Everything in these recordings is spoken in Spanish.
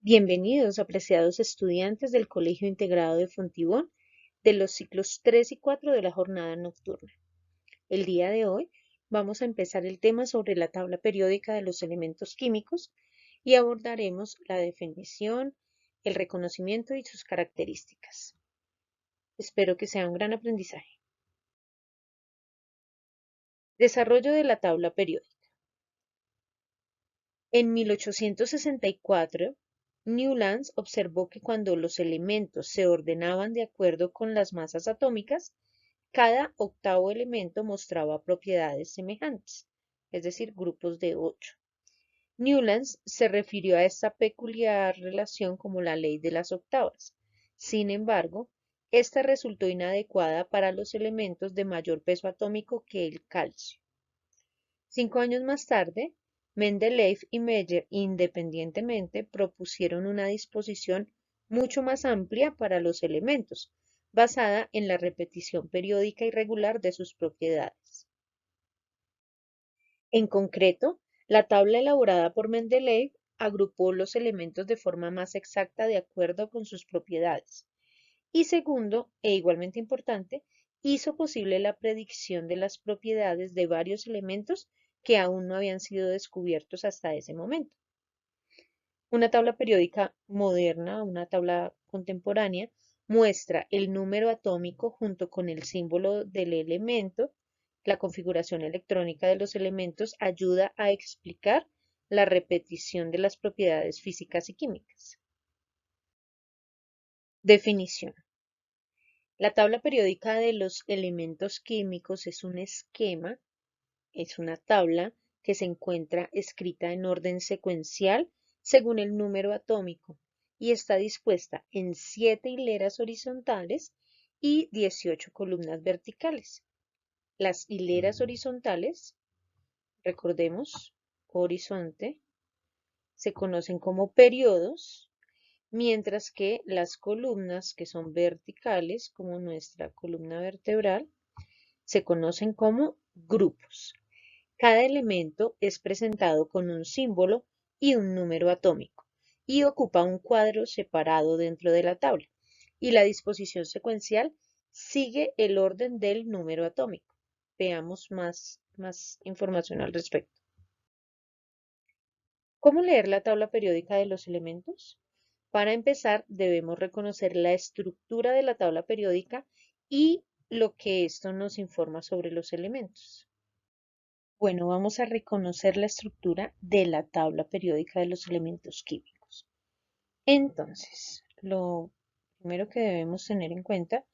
Bienvenidos, apreciados estudiantes del Colegio Integrado de Fontibón, de los ciclos 3 y 4 de la jornada nocturna. El día de hoy vamos a empezar el tema sobre la tabla periódica de los elementos químicos y abordaremos la definición, el reconocimiento y sus características. Espero que sea un gran aprendizaje. Desarrollo de la tabla periódica. En 1864, Newlands observó que cuando los elementos se ordenaban de acuerdo con las masas atómicas, cada octavo elemento mostraba propiedades semejantes, es decir, grupos de 8. Newlands se refirió a esta peculiar relación como la ley de las octavas. Sin embargo, esta resultó inadecuada para los elementos de mayor peso atómico que el calcio. 5 años más tarde, Mendeleev y Meyer independientemente propusieron una disposición mucho más amplia para los elementos, basada en la repetición periódica y regular de sus propiedades. En concreto, la tabla elaborada por Mendeleev agrupó los elementos de forma más exacta de acuerdo con sus propiedades. Y segundo, e igualmente importante, hizo posible la predicción de las propiedades de varios elementos que aún no habían sido descubiertos hasta ese momento. Una tabla periódica moderna, una tabla contemporánea, muestra el número atómico junto con el símbolo del elemento. La configuración electrónica de los elementos ayuda a explicar la repetición de las propiedades físicas y químicas. Definición. La tabla periódica de los elementos químicos es un esquema, es una tabla que se encuentra escrita en orden secuencial según el número atómico y está dispuesta en 7 hileras horizontales y 18 columnas verticales. Las hileras horizontales, recordemos, horizonte, se conocen como periodos, mientras que las columnas que son verticales, como nuestra columna vertebral, se conocen como grupos. Cada elemento es presentado con un símbolo y un número atómico y ocupa un cuadro separado dentro de la tabla. Y la disposición secuencial sigue el orden del número atómico. Veamos más información al respecto. ¿Cómo leer la tabla periódica de los elementos? Para empezar, debemos reconocer la estructura de la tabla periódica y lo que esto nos informa sobre los elementos. Bueno, vamos a reconocer la estructura de la tabla periódica de los elementos químicos. Entonces, lo primero que debemos tener en cuenta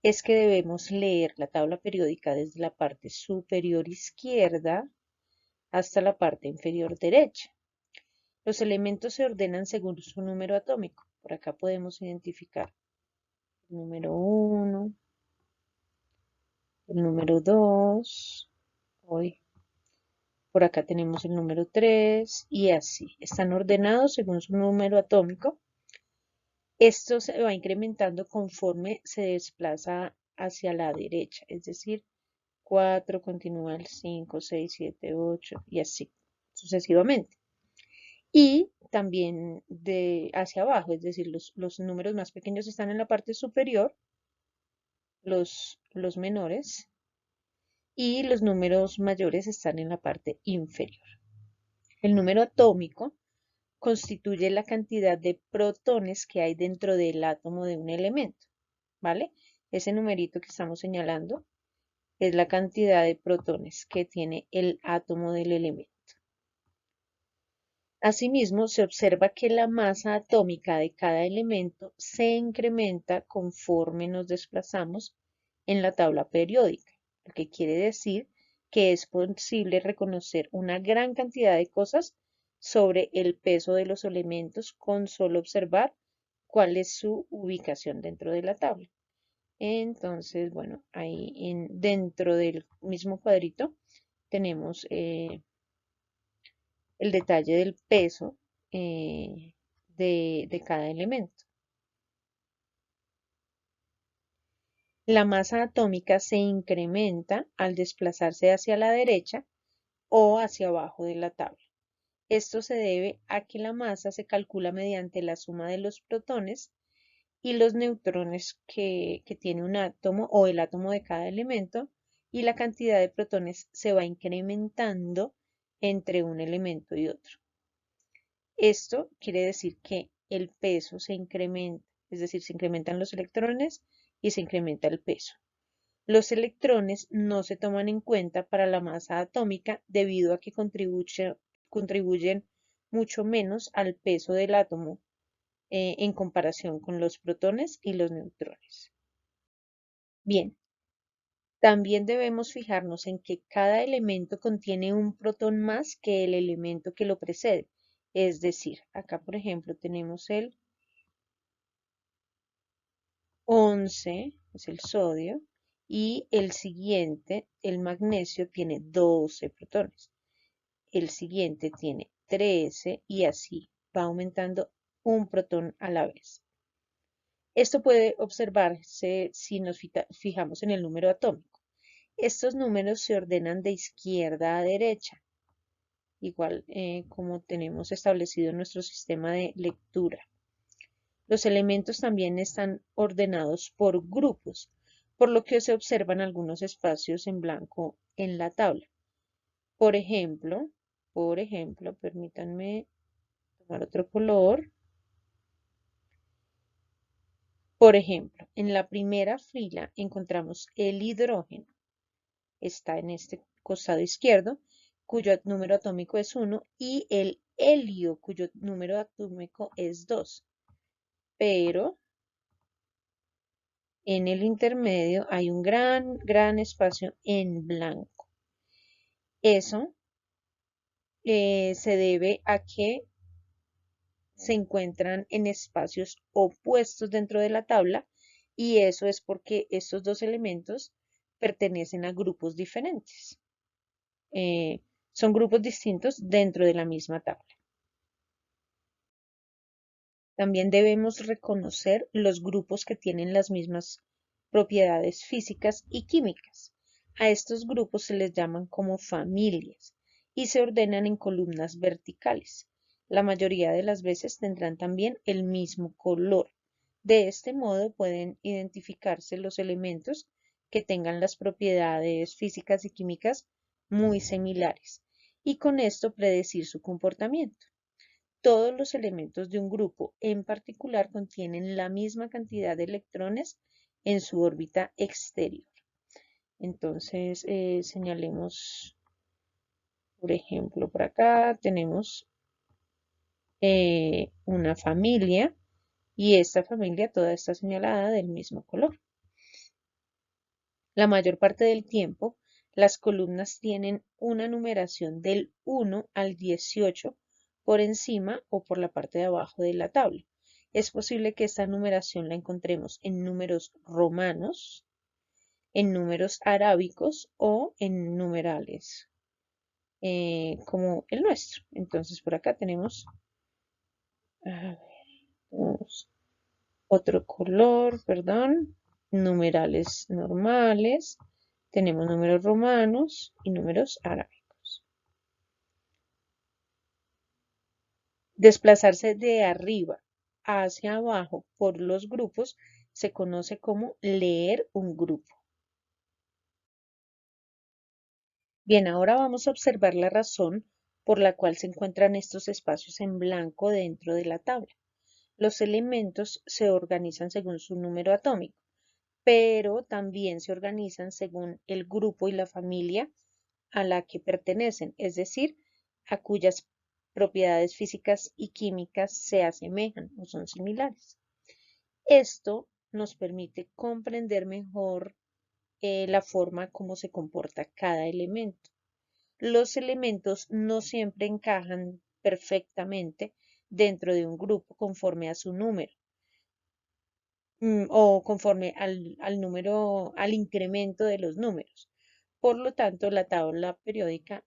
es que debemos leer la tabla periódica desde la parte superior izquierda hasta la parte inferior derecha. Los elementos se ordenan según su número atómico. Por acá podemos identificar el número 1, el número 2, hoy por acá tenemos el número 3 y así. Están ordenados según su número atómico. Esto se va incrementando conforme se desplaza hacia la derecha, es decir, 4 continúa el 5, 6, 7, 8 y así sucesivamente. Y también de hacia abajo, es decir, los números más pequeños están en la parte superior, los menores, y los números mayores están en la parte inferior. El número atómico constituye la cantidad de protones que hay dentro del átomo de un elemento, ¿vale? Ese numerito que estamos señalando es la cantidad de protones que tiene el átomo del elemento. Asimismo, se observa que la masa atómica de cada elemento se incrementa conforme nos desplazamos en la tabla periódica, lo que quiere decir que es posible reconocer una gran cantidad de cosas sobre el peso de los elementos con solo observar cuál es su ubicación dentro de la tabla. Entonces, bueno, ahí dentro del mismo cuadrito tenemos el detalle del peso de cada elemento. La masa atómica se incrementa al desplazarse hacia la derecha o hacia abajo de la tabla. Esto se debe a que la masa se calcula mediante la suma de los protones y los neutrones que tiene un átomo o el átomo de cada elemento, y la cantidad de protones se va incrementando entre un elemento y otro. Esto quiere decir que el peso se incrementa, es decir, se incrementan los electrones y se incrementa el peso. Los electrones no se toman en cuenta para la masa atómica debido a que contribuyen mucho menos al peso del átomo en comparación con los protones y los neutrones. Bien, también debemos fijarnos en que cada elemento contiene un protón más que el elemento que lo precede. Es decir, acá por ejemplo tenemos el 11, es el sodio, y el siguiente, el magnesio, tiene 12 protones. El siguiente tiene 13 y así va aumentando un protón a la vez. Esto puede observarse si nos fijamos en el número atómico. Estos números se ordenan de izquierda a derecha, igual como tenemos establecido en nuestro sistema de lectura. Los elementos también están ordenados por grupos, por lo que se observan algunos espacios en blanco en la tabla. Por ejemplo, permítanme tomar otro color. Por ejemplo, en la primera fila encontramos el hidrógeno. Está en este costado izquierdo, cuyo número atómico es 1, y el helio, cuyo número atómico es 2. Pero en el intermedio hay un gran espacio en blanco. Eso se debe a que se encuentran en espacios opuestos dentro de la tabla, y eso es porque estos dos elementos pertenecen a grupos diferentes. Son grupos distintos dentro de la misma tabla. También debemos reconocer los grupos que tienen las mismas propiedades físicas y químicas. A estos grupos se les llaman como familias y se ordenan en columnas verticales. La mayoría de las veces tendrán también el mismo color. De este modo pueden identificarse los elementos que tengan las propiedades físicas y químicas muy similares y con esto predecir su comportamiento. Todos los elementos de un grupo en particular contienen la misma cantidad de electrones en su órbita exterior. Entonces, señalemos, por ejemplo, por acá tenemos una familia y esta familia toda está señalada del mismo color. La mayor parte del tiempo, las columnas tienen una numeración del 1 al 18 por encima o por la parte de abajo de la tabla. Es posible que esta numeración la encontremos en números romanos, en números arábicos o en numerales, como el nuestro. Entonces, por acá tenemos, tenemos otro color, perdón, numerales normales, tenemos números romanos y números arábicos. Desplazarse de arriba hacia abajo por los grupos se conoce como leer un grupo. Bien, ahora vamos a observar la razón por la cual se encuentran estos espacios en blanco dentro de la tabla. Los elementos se organizan según su número atómico, pero también se organizan según el grupo y la familia a la que pertenecen, es decir, a cuyas propiedades físicas y químicas se asemejan o son similares. Esto nos permite comprender mejor la forma como se comporta cada elemento. Los elementos no siempre encajan perfectamente dentro de un grupo conforme a su número o conforme al incremento de los números. Por lo tanto, la tabla periódica,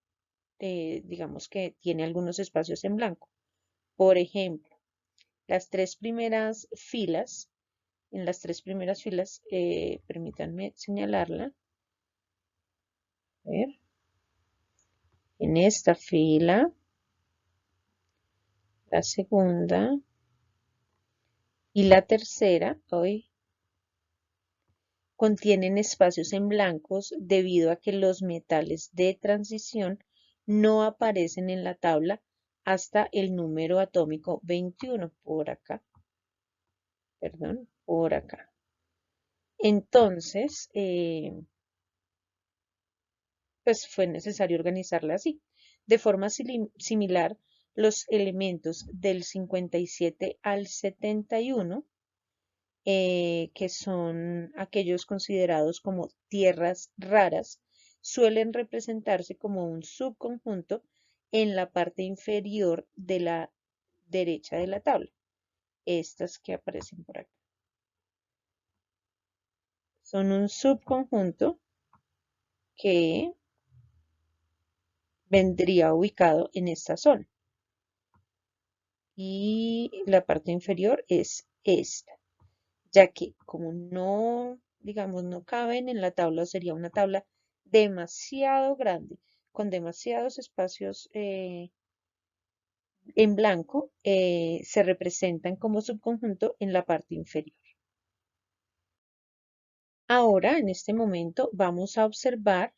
digamos que tiene algunos espacios en blanco. Por ejemplo, las tres primeras filas, en las tres primeras filas, permítanme señalarla. A ver. En esta fila la segunda y la tercera hoy contienen espacios en blancos debido a que los metales de transición no aparecen en la tabla hasta el número atómico 21, por acá, perdón, por acá. Entonces, pues fue necesario organizarla así. De forma similar, los elementos del 57 al 71, que son aquellos considerados como tierras raras, suelen representarse como un subconjunto en la parte inferior de la derecha de la tabla. Estas que aparecen por acá. Son un subconjunto que vendría ubicado en esta zona. Y la parte inferior es esta, ya que como no, digamos, no caben en la tabla, sería una tabla demasiado grande, con demasiados espacios en blanco, se representan como subconjunto en la parte inferior. Ahora, en este momento, vamos a observar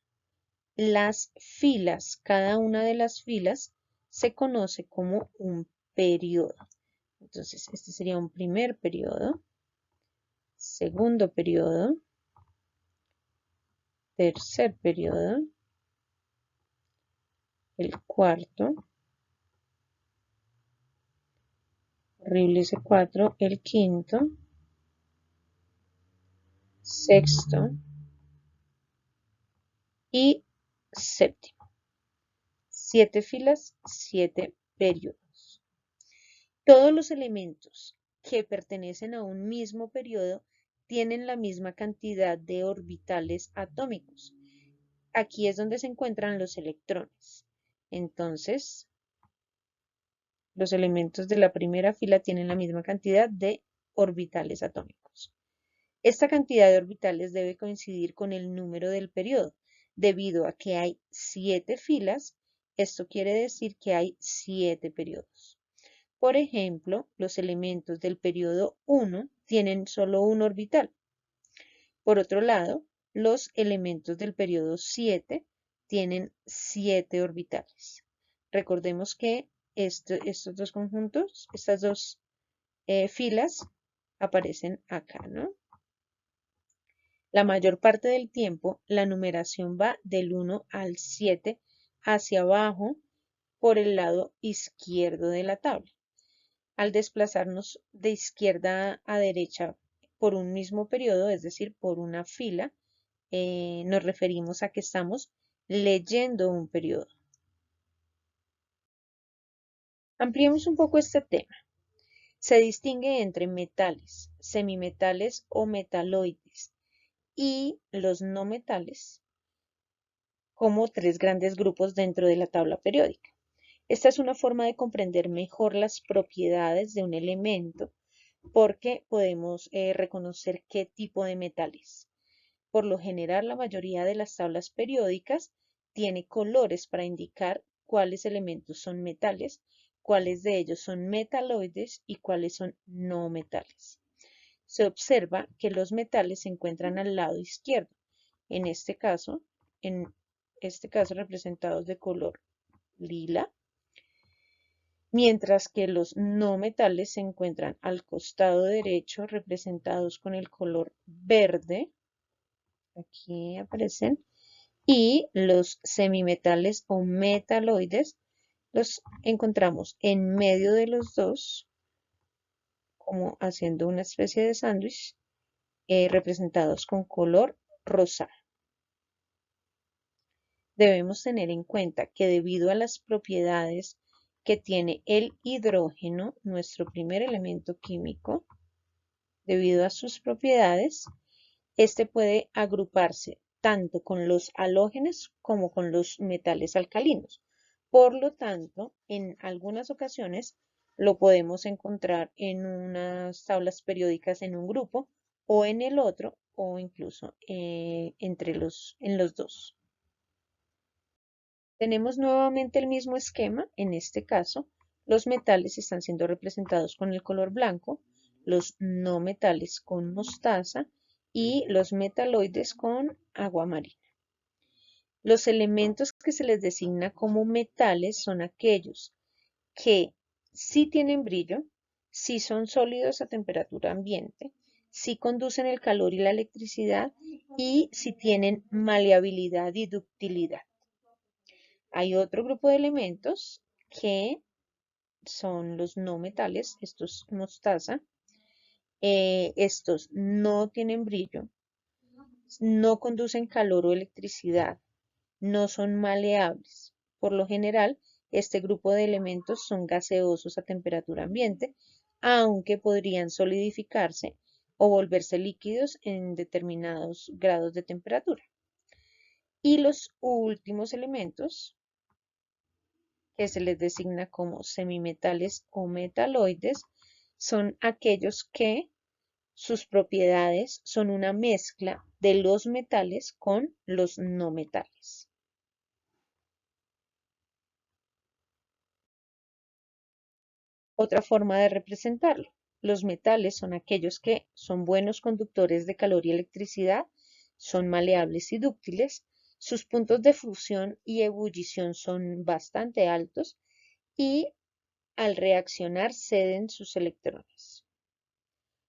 las filas. Cada una de las filas se conoce como un periodo. Entonces, este sería un primer periodo, segundo periodo, tercer periodo, el cuarto, horrible ese cuatro, el quinto, sexto y séptimo. 7 filas, 7 periodos. Todos los elementos que pertenecen a un mismo periodo tienen la misma cantidad de orbitales atómicos. Aquí es donde se encuentran los electrones. Entonces, los elementos de la primera fila tienen la misma cantidad de orbitales atómicos. Esta cantidad de orbitales debe coincidir con el número del periodo. Debido a que hay 7 filas, esto quiere decir que hay 7 periodos. Por ejemplo, los elementos del periodo 1 tienen solo un orbital. Por otro lado, los elementos del periodo 7 tienen 7 orbitales. Recordemos que estos dos conjuntos, estas dos filas aparecen acá, ¿no? La mayor parte del tiempo, la numeración va del 1 al 7 hacia abajo por el lado izquierdo de la tabla. Al desplazarnos de izquierda a derecha por un mismo periodo, es decir, por una fila, nos referimos a que estamos leyendo un periodo. Ampliemos un poco este tema. Se distingue entre metales, semimetales o metaloides y los no metales como 3 grandes grupos dentro de la tabla periódica. Esta es una forma de comprender mejor las propiedades de un elemento porque podemos reconocer qué tipo de metal es. Por lo general, la mayoría de las tablas periódicas tiene colores para indicar cuáles elementos son metales, cuáles de ellos son metaloides y cuáles son no metales. Se observa que los metales se encuentran al lado izquierdo, en este caso representados de color lila, mientras que los no metales se encuentran al costado derecho representados con el color verde, aquí aparecen, y los semimetales o metaloides los encontramos en medio de los dos, como haciendo una especie de sándwich, representados con color rosado. Debemos tener en cuenta que debido a las propiedades que tiene el hidrógeno, nuestro primer elemento químico, debido a sus propiedades, este puede agruparse tanto con los halógenos como con los metales alcalinos. Por lo tanto, en algunas ocasiones lo podemos encontrar en unas tablas periódicas en un grupo o en el otro o incluso en los dos. Tenemos nuevamente el mismo esquema, en este caso Los metales están siendo representados con el color blanco, los no metales con mostaza y los metaloides con agua marina. Los elementos que se les designa como metales son aquellos que sí tienen brillo, sí son sólidos a temperatura ambiente, sí conducen el calor y la electricidad y sí tienen maleabilidad y ductilidad. Hay otro grupo de elementos que son los no metales, estos mostaza. Estos no tienen brillo, no conducen calor o electricidad, no son maleables. Por lo general, este grupo de elementos son gaseosos a temperatura ambiente, aunque podrían solidificarse o volverse líquidos en determinados grados de temperatura. Y los últimos elementos, que se les designa como semimetales o metaloides, son aquellos que sus propiedades son una mezcla de los metales con los no metales. Otra forma de representarlo. Los metales son aquellos que son buenos conductores de calor y electricidad, son maleables y dúctiles, sus puntos de fusión y ebullición son bastante altos y al reaccionar ceden sus electrones.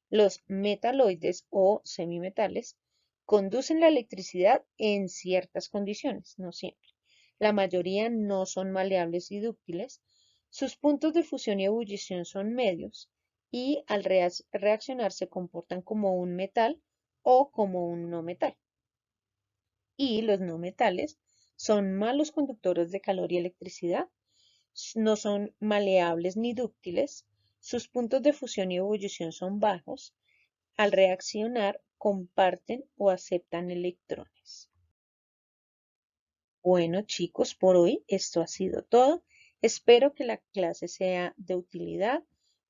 Los metaloides o semimetales conducen la electricidad en ciertas condiciones, no siempre. La mayoría no son maleables y dúctiles. Sus puntos de fusión y ebullición son medios y al reaccionar se comportan como un metal o como un no metal. Y los no metales son malos conductores de calor y electricidad, no son maleables ni dúctiles, sus puntos de fusión y ebullición son bajos, al reaccionar comparten o aceptan electrones. Bueno, chicos, por hoy esto ha sido todo. Espero que la clase sea de utilidad.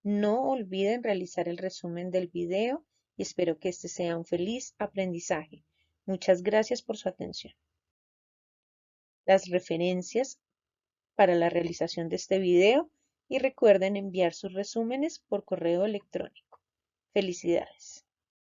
No olviden realizar el resumen del video y espero que este sea un feliz aprendizaje. Muchas gracias por su atención. Las referencias para la realización de este video y recuerden enviar sus resúmenes por correo electrónico. Felicidades.